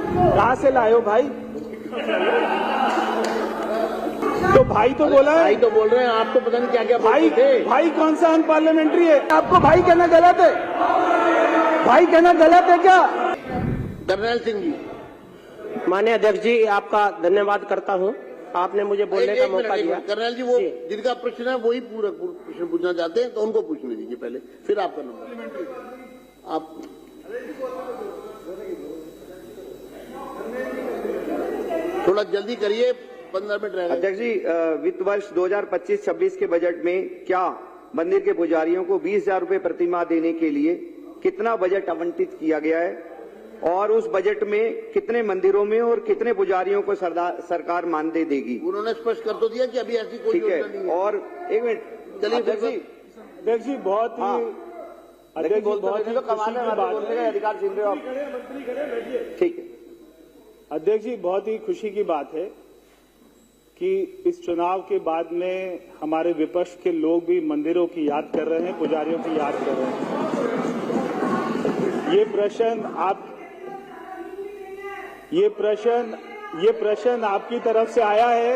कहाँ से लाए हो भाई? तो भाई तो बोला है। भाई तो बोल रहे हैं, आप तो पता नहीं क्या क्या भाई भाई कौन सा अनपार्लियामेंट्री है? आपको भाई कहना गलत है? भाई कहना गलत है क्या? कर्नल सिंह जी। माननीय अध्यक्ष जी, आपका धन्यवाद करता हूं, आपने मुझे बोलने का मौका दिया। कर्नल जी, वो जिनका प्रश्न है वही पूरा प्रश्न पूछना चाहते हैं, तो उनको पूछने दीजिए पहले, फिर आपका नंबर। आप थोड़ा जल्दी करिए, 15 मिनट रहेगा। अध्यक्ष जी, वित्त वर्ष 2025-26 के बजट में क्या मंदिर के पुजारियों को 20,000 रुपए प्रति माह देने के लिए कितना बजट आवंटित किया गया है और उस बजट में कितने मंदिरों में और कितने पुजारियों को सरकार मानदेय देगी? उन्होंने स्पष्ट कर तो दिया कि अभी ऐसी कोई योजना नहीं है। और एक मिनट, अध्यक्ष जी बहुत ही अध्यक्ष जी बहुत ही अधिकार छीन रहे हो आप। ठीक है अध्यक्ष जी, बहुत ही खुशी की बात है कि इस चुनाव के बाद में हमारे विपक्ष के लोग भी मंदिरों की याद कर रहे हैं, पुजारियों की याद कर रहे हैं। ये प्रश्न आपकी तरफ से आया है,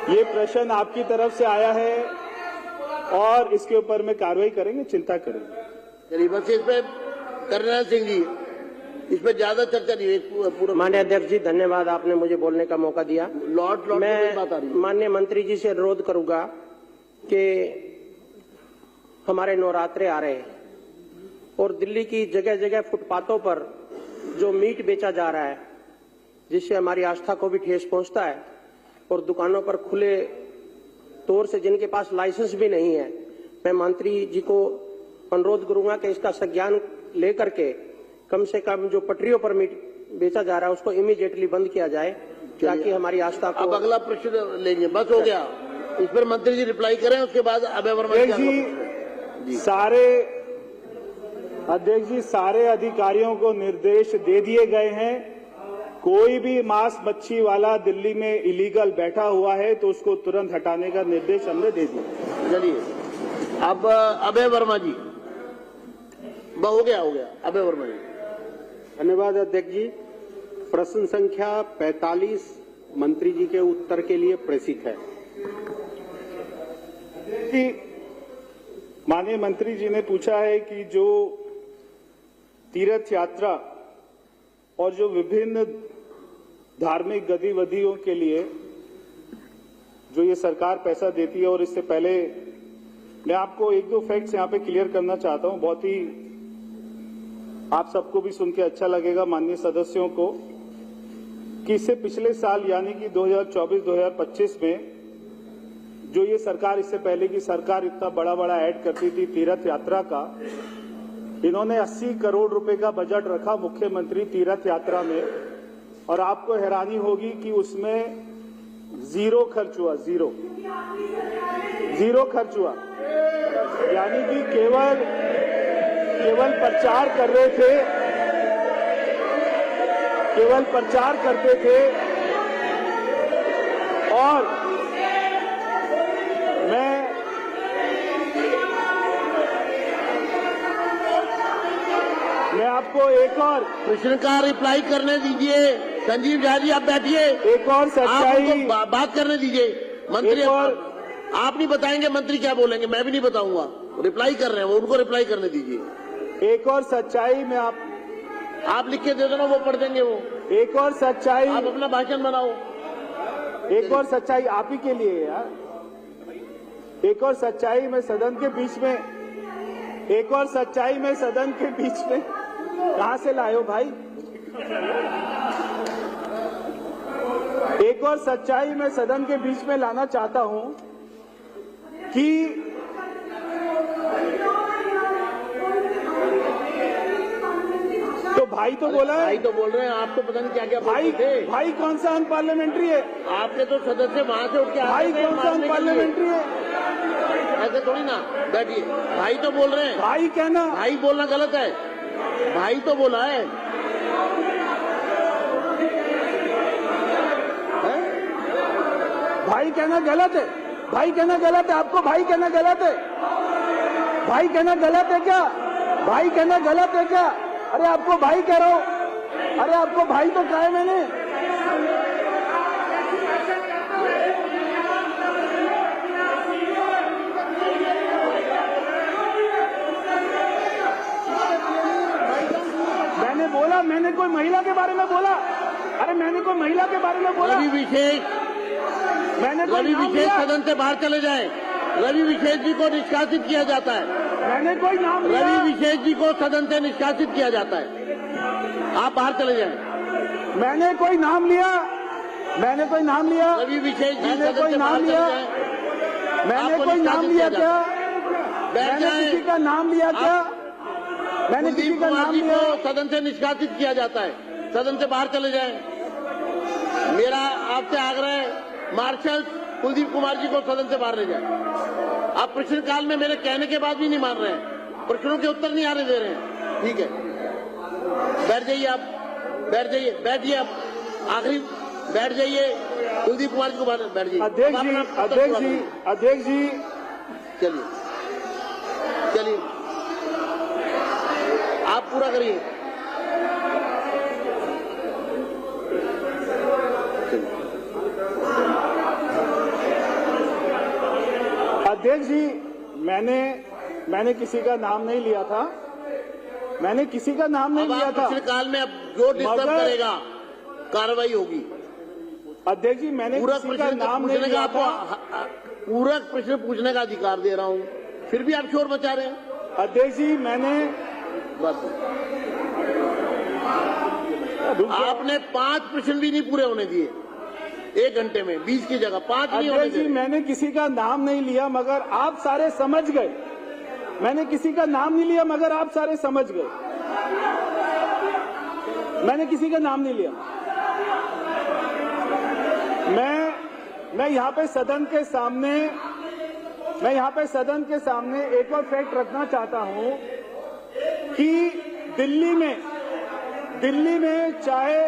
ये प्रश्न आपकी तरफ से आया है और इसके ऊपर में कार्रवाई करेंगे, चिंता करेंगे। चलिए बस इस पे कर्नल सिंह जी, इस पे ज्यादा चर्चा नहीं हुई पूरा। माननीय अध्यक्ष जी, धन्यवाद, आपने मुझे बोलने का मौका दिया। लॉर्ड मैं माननीय मंत्री जी से अनुरोध करूंगा कि हमारे नवरात्रे आ रहे हैं और दिल्ली की जगह जगह फुटपाथों पर जो मीट बेचा जा रहा है, जिससे हमारी आस्था को भी ठेस पहुंचता है, और दुकानों पर खुले तौर से जिनके पास लाइसेंस भी नहीं है, मैं मंत्री जी को अनुरोध करूंगा कि इसका संज्ञान लेकर के कम से कम जो पटरियों पर मीट बेचा जा रहा है उसको इमीडिएटली बंद किया जाए, ताकि हमारी आस्था को। अब अगला प्रश्न लेंगे, बस हो गया। इस पर मंत्री जी रिप्लाई करें, उसके बाद अभय वर्मा जी सारे अधिकारियों को निर्देश दे दिए गए हैं, कोई भी मांस मच्छी वाला दिल्ली में इलीगल बैठा हुआ है तो उसको तुरंत हटाने का निर्देश हमने दे दिया। चलिए अब अभय वर्मा जी, हो गया अभय वर्मा जी। धन्यवाद अध्यक्ष जी। प्रश्न संख्या 45 मंत्री जी के उत्तर के लिए प्रेषित है। माननीय मंत्री जी ने पूछा है कि जो तीर्थ यात्रा और जो विभिन्न धार्मिक गतिविधियों के लिए जो ये सरकार पैसा देती है, और इससे पहले मैं आपको एक दो फैक्ट्स यहाँ पे क्लियर करना चाहता हूँ, बहुत ही आप सबको भी सुन के अच्छा लगेगा माननीय सदस्यों को, कि इससे पिछले साल यानी कि 2024-2025 में जो ये सरकार, इससे पहले की सरकार इतना बड़ा ऐड करती थी तीर्थ यात्रा का, इन्होंने 80 करोड़ रुपए का बजट रखा मुख्यमंत्री तीर्थ यात्रा में, और आपको हैरानी होगी कि उसमें जीरो खर्च हुआ, जीरो खर्च हुआ, यानी कि केवल प्रचार कर रहे थे, केवल प्रचार करते थे। और मैं आपको एक और प्रश्न का रिप्लाई करने दीजिए। संजीव झा जी, आप बैठिए, एक और सच्चाई बात करने दीजिए। मंत्री आप नहीं बताएंगे, मंत्री क्या बोलेंगे, मैं भी नहीं बताऊंगा। रिप्लाई कर रहे हैं वो, उनको रिप्लाई करने दीजिए। एक और सच्चाई में आप लिख के दे दो ना, वो पढ़ देंगे वो। एक और सच्चाई, आप अपना भाषण बनाओ। एक और सच्चाई आप ही के लिए यार, एक और सच्चाई में सदन के बीच में, एक और सच्चाई में सदन के बीच में कहां से लाए हो भाई? एक और सच्चाई मैं सदन के बीच में लाना चाहता हूं कि तो भाई तो बोला है, भाई तो बोल रहे हैं, आप तो पता नहीं क्या क्या भाई कौन सा अनपार्लियामेंट्री है? आपके तो सदस्य वहां से उठ के भाई कौन सा अनपार्लियामेंट्री है? ऐसे थोड़ी ना, बैठिए। भाई तो बोल रहे हैं, भाई कहना, भाई बोलना गलत है, भाई तो बोला है। भाई कहना गलत है, भाई कहना गलत है, आपको भाई कहना गलत है? भाई कहना गलत है क्या? भाई कहना गलत है क्या? अरे आपको भाई कह रहा हूं, अरे आपको भाई तो कहा है मैंने। मैंने बोला, मैंने कोई महिला के बारे में बोला? अरे मैंने कोई महिला के बारे में बोला? रवि विशेष मैंने कोई नाम लिया? सदन से बाहर चले जाएं। रवि विशेष जी को निष्कासित किया जाता है। मैंने कोई नाम लिया? रवि विशेष जी को सदन से निष्कासित किया जाता है। आप बाहर चले जाएं। मैंने कोई नाम लिया? मैंने कोई नाम लिया? रवि विशेष जी मैंने सदन कोई से नाम बाहर चले लिया? जाएं। मैंने आपको कोई नाम निष्कासित लिया किया क्या? बैठ मैंने जाएं। किसी का नाम लिया क्या? मैंने किसी कुलदीप का कुमार नाम जी लिया? को सदन से निष्कासित किया जाता है। सदन से बाहर चले जाएं। मेरा आपसे आग्रह है, मार्शल कुलदीप कुमार जी को सदन से बाहर ले जाए। आप प्रश्नकाल में मेरे कहने के बाद भी नहीं मान रहे हैं, प्रश्नों के उत्तर नहीं आने दे रहे हैं। ठीक है, बैठ जाइए आप, बैठ जाइए, बैठिए आप, आखिरी बैठ जाइए। कुलदीप कुमार जी को बाहर बैठ जाइए। अध्यक्ष जी, अध्यक्ष जी, अध्यक्ष जी, चलिए चलिए, आप पूरा करिए। अध्यक्ष जी, मैंने किसी का नाम नहीं लिया था। मैंने किसी का नाम नहीं अब लिया आप था। प्रश्नकाल में अब जो डिस्टर्ब मगर- करेगा कार्रवाई होगी। अध्यक्ष जी, मैंने पूरक किसी का प्रश्न नाम नहीं पूछने का लिया आपको था। पूरक प्रश्न पूछने का अधिकार दे रहा हूं, फिर भी आप शोर मचा रहे हैं। अध्यक्ष जी, आपने 5 प्रश्न भी नहीं पूरे होने दिए 1 घंटे में, 20 की जगह 5 नहीं होने अध्यक्ष जी, दिए। मैंने किसी का नाम नहीं लिया, मगर आप सारे समझ गए। मैंने किसी का नाम नहीं लिया, मगर आप सारे समझ गए। मैंने किसी का नाम नहीं लिया। मैं यहाँ पे सदन के सामने एक और फैक्ट रखना चाहता हूँ कि दिल्ली में चाहे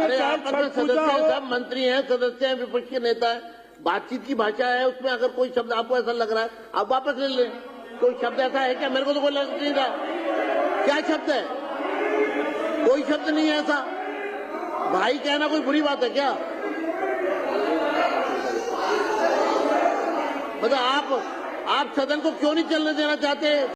अरे आप छठ अपने पूजा सदस्य हैं, हो, सब मंत्री हैं, सदस्य हैं, विपक्ष के नेता है, बातचीत की भाषा है, उसमें अगर कोई शब्द आपको ऐसा लग रहा है आप वापस ले लें। कोई शब्द ऐसा है क्या? मेरे को तो कोई लग नहीं रहा। क्या शब्द है? कोई शब्द नहीं है ऐसा। भाई कहना कोई बुरी बात है क्या? मतलब आप सदन को क्यों नहीं चलने देना चाहते?